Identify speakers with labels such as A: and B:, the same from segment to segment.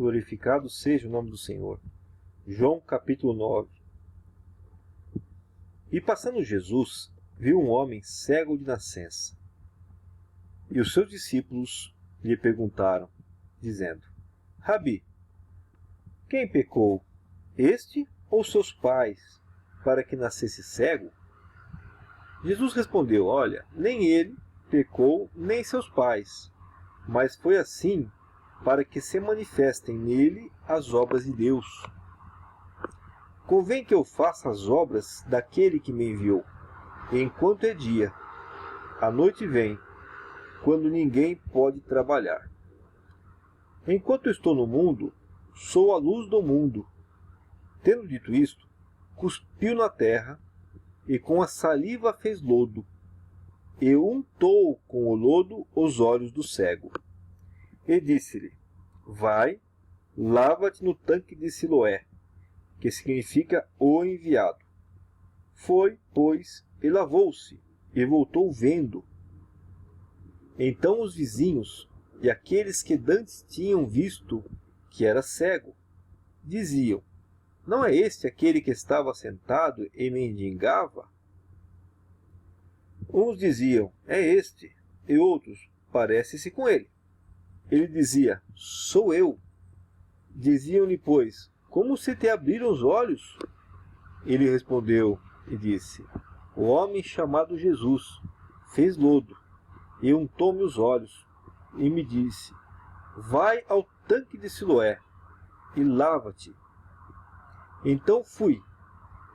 A: Glorificado seja o nome do Senhor. João capítulo 9. E passando Jesus, viu um homem cego de nascença. E os seus discípulos lhe perguntaram, dizendo: Rabi, quem pecou, este ou seus pais, para que nascesse cego? Jesus respondeu: Olha, nem ele pecou, nem seus pais, mas foi assim para que se manifestem nele as obras de Deus. Convém que eu faça as obras daquele que me enviou, enquanto é dia. A noite vem, quando ninguém pode trabalhar. Enquanto estou no mundo, sou a luz do mundo. Tendo dito isto, cuspiu na terra, e com a saliva fez lodo, e untou com o lodo os olhos do cego. E disse-lhe: Vai, lava-te no tanque de Siloé, que significa o enviado. Foi, pois, e lavou-se, e voltou vendo. Então os vizinhos e aqueles que dantes tinham visto que era cego, diziam: Não é este aquele que estava sentado e mendigava? Uns diziam: É este, e outros: Parece-se com ele. Ele dizia: Sou eu. Diziam-lhe, pois: Como se te abriram os olhos? Ele respondeu e disse: O homem chamado Jesus fez lodo e untou-me os olhos, e me disse: Vai ao tanque de Siloé e lava-te. Então fui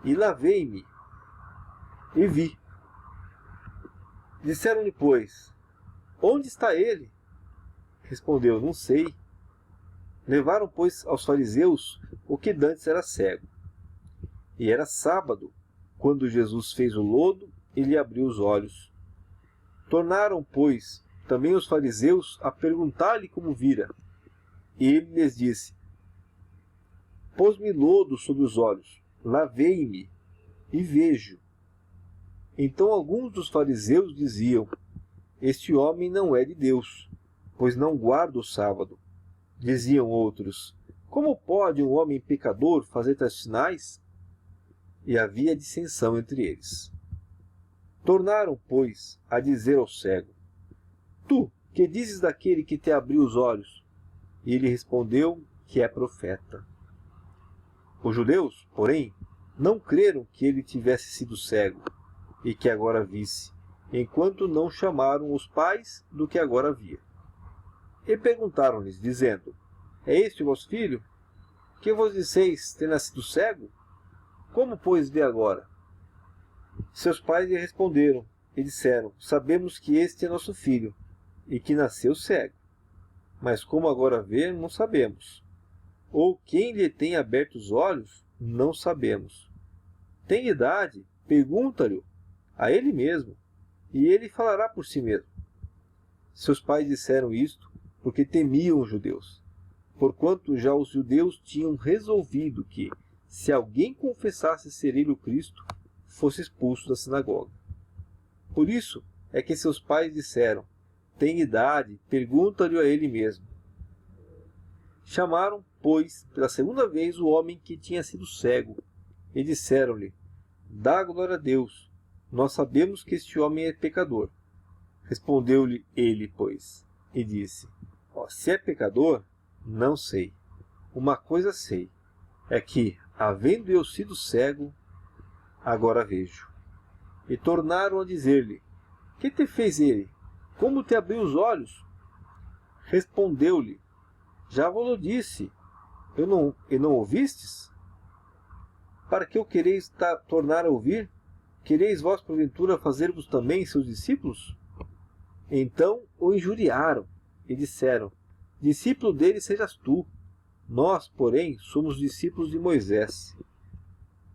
A: e lavei-me e vi. Disseram-lhe, pois: Onde está ele? Respondeu: Não sei. Levaram, pois, aos fariseus o que dantes era cego. E era sábado, quando Jesus fez o lodo e lhe abriu os olhos. Tornaram, pois, também os fariseus a perguntar-lhe como vira. E ele lhes disse: Pôs-me lodo sobre os olhos, lavei-me e vejo. Então alguns dos fariseus diziam: Este homem não é de Deus, pois não guarda o sábado. Diziam outros: Como pode um homem pecador fazer tais sinais? E havia dissensão entre eles. Tornaram, pois, a dizer ao cego: Tu, que dizes daquele que te abriu os olhos? E ele respondeu que é profeta. Os judeus, porém, não creram que ele tivesse sido cego, e que agora visse, enquanto não chamaram os pais do que agora via. E perguntaram-lhes, dizendo: É este o vosso filho? Que vos disseis ter nascido cego? Como, pois, vê agora? Seus pais lhe responderam e disseram: Sabemos que este é nosso filho, e que nasceu cego. Mas como agora vê, não sabemos. Ou quem lhe tem aberto os olhos, não sabemos. Tem idade? Pergunta-lhe a ele mesmo, e ele falará por si mesmo. Seus pais disseram isto porque temiam os judeus, porquanto já os judeus tinham resolvido que, se alguém confessasse ser ele o Cristo, fosse expulso da sinagoga. Por isso é que seus pais disseram: Tem idade, pergunta-lhe a ele mesmo. Chamaram, pois, pela segunda vez o homem que tinha sido cego, e disseram-lhe: Dá glória a Deus, nós sabemos que este homem é pecador. Respondeu-lhe ele, pois, e disse: Se é pecador, não sei. Uma coisa sei, é que, havendo eu sido cego, agora vejo. E tornaram a dizer-lhe: Que te fez ele? Como te abriu os olhos? Respondeu-lhe: Já vos disse, e não ouvistes? Para que o quereis tornar a ouvir? Quereis vós, porventura, fazer-vos também seus discípulos? Então o injuriaram e disseram: Discípulo dele sejas tu. Nós, porém, somos discípulos de Moisés.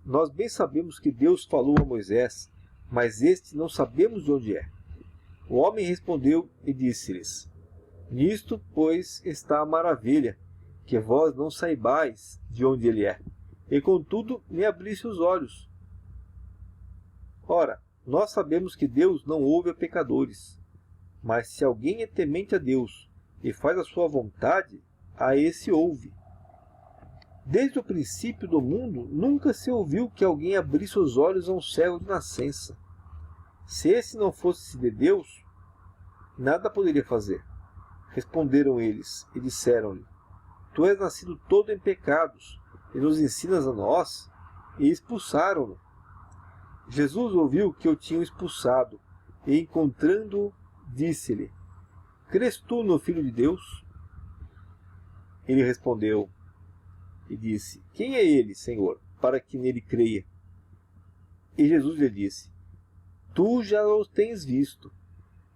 A: Nós bem sabemos que Deus falou a Moisés, mas este não sabemos de onde é. O homem respondeu e disse-lhes: Nisto, pois, está a maravilha, que vós não saibais de onde ele é, e contudo me abriste os olhos. Ora, nós sabemos que Deus não ouve a pecadores, mas se alguém é temente a Deus e faz a sua vontade, a esse ouve. Desde o princípio do mundo, nunca se ouviu que alguém abrisse os olhos a um cego de nascença. Se esse não fosse de Deus, nada poderia fazer. Responderam eles e disseram-lhe: Tu és nascido todo em pecados, e nos ensinas a nós? E expulsaram-no. Jesus ouviu que o tinham expulsado, e encontrando-o, disse-lhe: Crês tu no Filho de Deus? Ele respondeu e disse: Quem é ele, Senhor, para que nele creia? E Jesus lhe disse: Tu já o tens visto,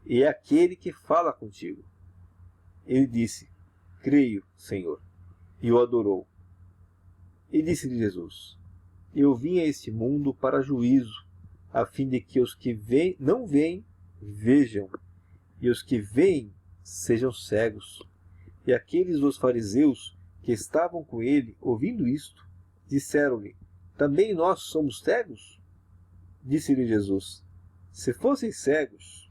A: e é aquele que fala contigo. Ele disse: Creio, Senhor, e o adorou. E disse-lhe Jesus: Eu vim a este mundo para juízo, a fim de que os que não veem, vejam, e os que veem, sejam cegos. E aqueles dos fariseus que estavam com ele, ouvindo isto, disseram-lhe: Também nós somos cegos? Disse-lhe Jesus: Se fosseis cegos,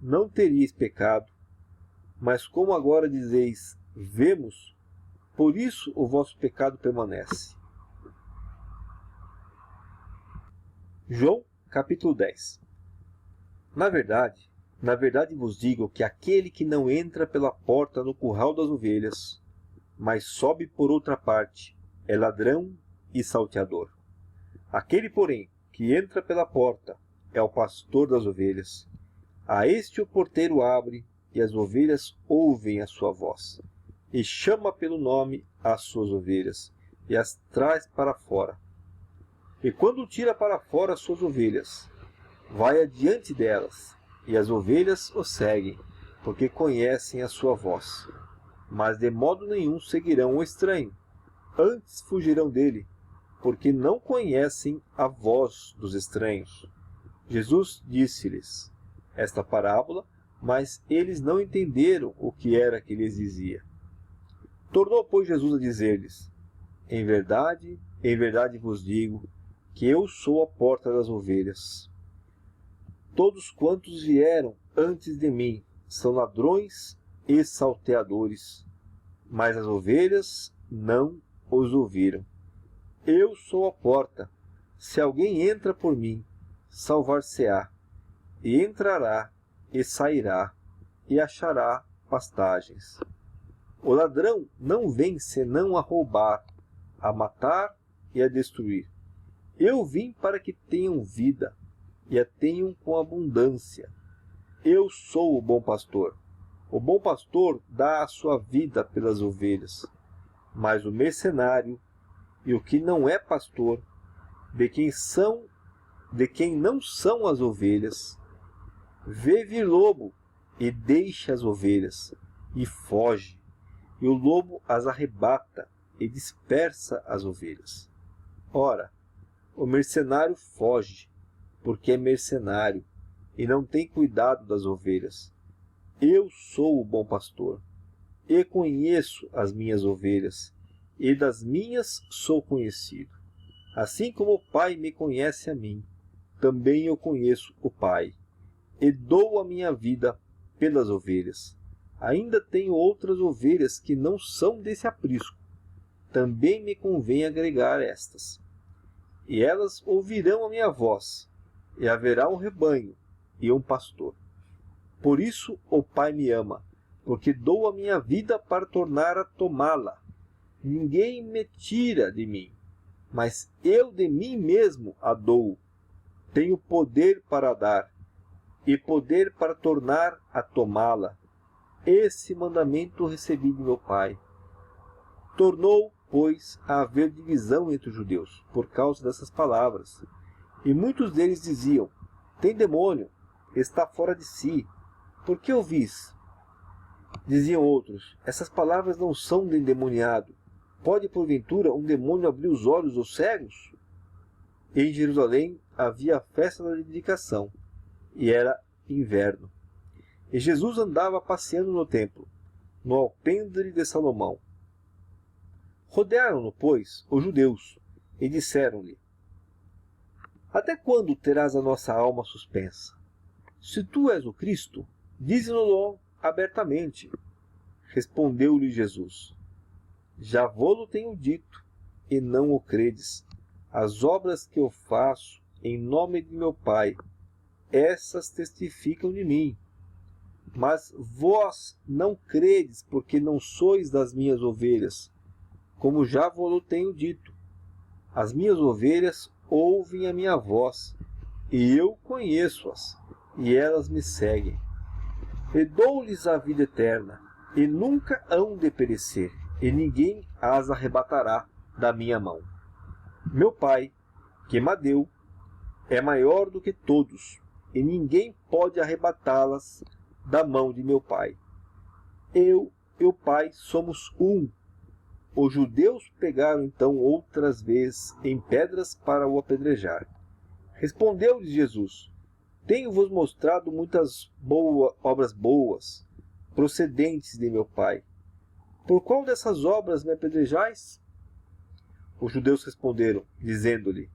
A: não teríeis pecado. Mas como agora dizeis: Vemos, por isso o vosso pecado permanece. João, capítulo 10. Na verdade vos digo que aquele que não entra pela porta no curral das ovelhas, mas sobe por outra parte, é ladrão e salteador. Aquele, porém, que entra pela porta, é o pastor das ovelhas. A este o porteiro abre, e as ovelhas ouvem a sua voz. E chama pelo nome as suas ovelhas, e as traz para fora. E quando tira para fora as suas ovelhas, vai adiante delas, e as ovelhas o seguem, porque conhecem a sua voz. Mas de modo nenhum seguirão o estranho, antes fugirão dele, porque não conhecem a voz dos estranhos. Jesus disse-lhes esta parábola, mas eles não entenderam o que era que lhes dizia. Tornou, pois, Jesus a dizer-lhes: em verdade vos digo, que eu sou a porta das ovelhas. Todos quantos vieram antes de mim são ladrões e salteadores, mas as ovelhas não os ouviram. Eu sou a porta. Se alguém entra por mim, salvar-se-á, e entrará e sairá, e achará pastagens. O ladrão não vem senão a roubar, a matar e a destruir. Eu vim para que tenham vida, e a tenham com abundância. Eu sou o bom pastor. O bom pastor dá a sua vida pelas ovelhas. Mas o mercenário e o que não é pastor, de quem não são as ovelhas, vê vir lobo e deixa as ovelhas e foge. E o lobo as arrebata e dispersa as ovelhas. Ora, o mercenário foge, porque é mercenário e não tem cuidado das ovelhas. Eu sou o bom pastor, e conheço as minhas ovelhas, e das minhas sou conhecido. Assim como o Pai me conhece a mim, também eu conheço o Pai, e dou a minha vida pelas ovelhas. Ainda tenho outras ovelhas que não são desse aprisco. Também me convém agregar estas. E elas ouvirão a minha voz, e haverá um rebanho e um pastor. Por isso o Pai me ama, porque dou a minha vida para tornar a tomá-la. Ninguém me tira de mim, mas eu de mim mesmo a dou. Tenho poder para dar, e poder para tornar a tomá-la. Esse mandamento recebi de meu Pai. Tornou, pois, a haver divisão entre os judeus, por causa dessas palavras. E muitos deles diziam: tem demônio, está fora de si. Por que ouvis? Diziam outros: essas palavras não são de endemoniado. Pode, porventura, um demônio abrir os olhos dos cegos? Em Jerusalém havia a festa da dedicação, e era inverno. E Jesus andava passeando no templo, no alpendre de Salomão. Rodearam-no, pois, os judeus, e disseram-lhe: até quando terás a nossa alma suspensa? Se tu és o Cristo, dize-no-lo abertamente. Respondeu-lhe Jesus: já vô-lo tenho dito, e não o credes. As obras que eu faço em nome de meu Pai, essas testificam de mim. Mas vós não credes, porque não sois das minhas ovelhas, como já vos tenho dito. As minhas ovelhas ouvem a minha voz, e eu conheço-as, e elas me seguem. E dou-lhes a vida eterna, e nunca hão de perecer, e ninguém as arrebatará da minha mão. Meu Pai, que me deu, é maior do que todos, e ninguém pode arrebatá-las da mão de meu Pai. Eu e o Pai somos um. Os judeus pegaram então outras vezes em pedras para o apedrejar. Respondeu-lhes Jesus: Tenho-vos mostrado muitas obras boas, procedentes de meu Pai. Por qual dessas obras me apedrejais? Os judeus responderam, dizendo-lhe: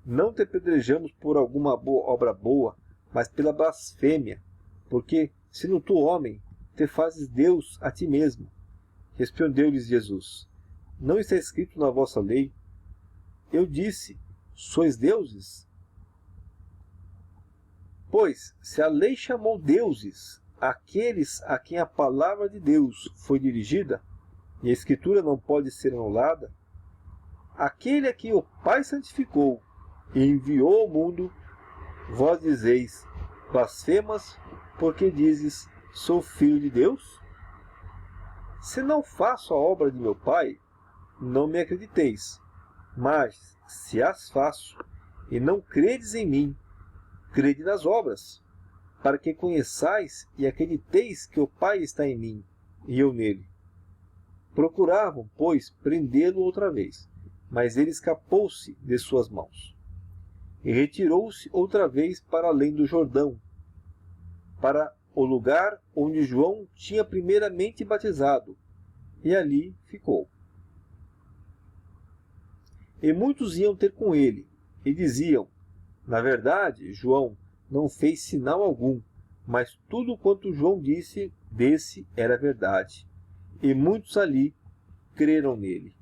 A: Não te apedrejamos por alguma obra boa, mas pela blasfêmia, porque, sendo tu homem, te fazes Deus a ti mesmo. Respondeu-lhes Jesus: Não está escrito na vossa lei? Eu disse: Sois deuses? Pois, se a lei chamou deuses aqueles a quem a palavra de Deus foi dirigida, e a Escritura não pode ser anulada, aquele a quem o Pai santificou e enviou ao mundo, vós dizeis: blasfemas, porque dizes: sou filho de Deus? Se não faço a obra de meu Pai, não me acrediteis. Mas, se as faço, e não credes em mim, crede nas obras, para que conheçais e acrediteis que o Pai está em mim, e eu nele. Procuravam, pois, prendê-lo outra vez, mas ele escapou-se de suas mãos. E retirou-se outra vez para além do Jordão, para o lugar onde João tinha primeiramente batizado, e ali ficou. E muitos iam ter com ele, e diziam: Na verdade, João não fez sinal algum, mas tudo quanto João disse era verdade. E muitos ali creram nele.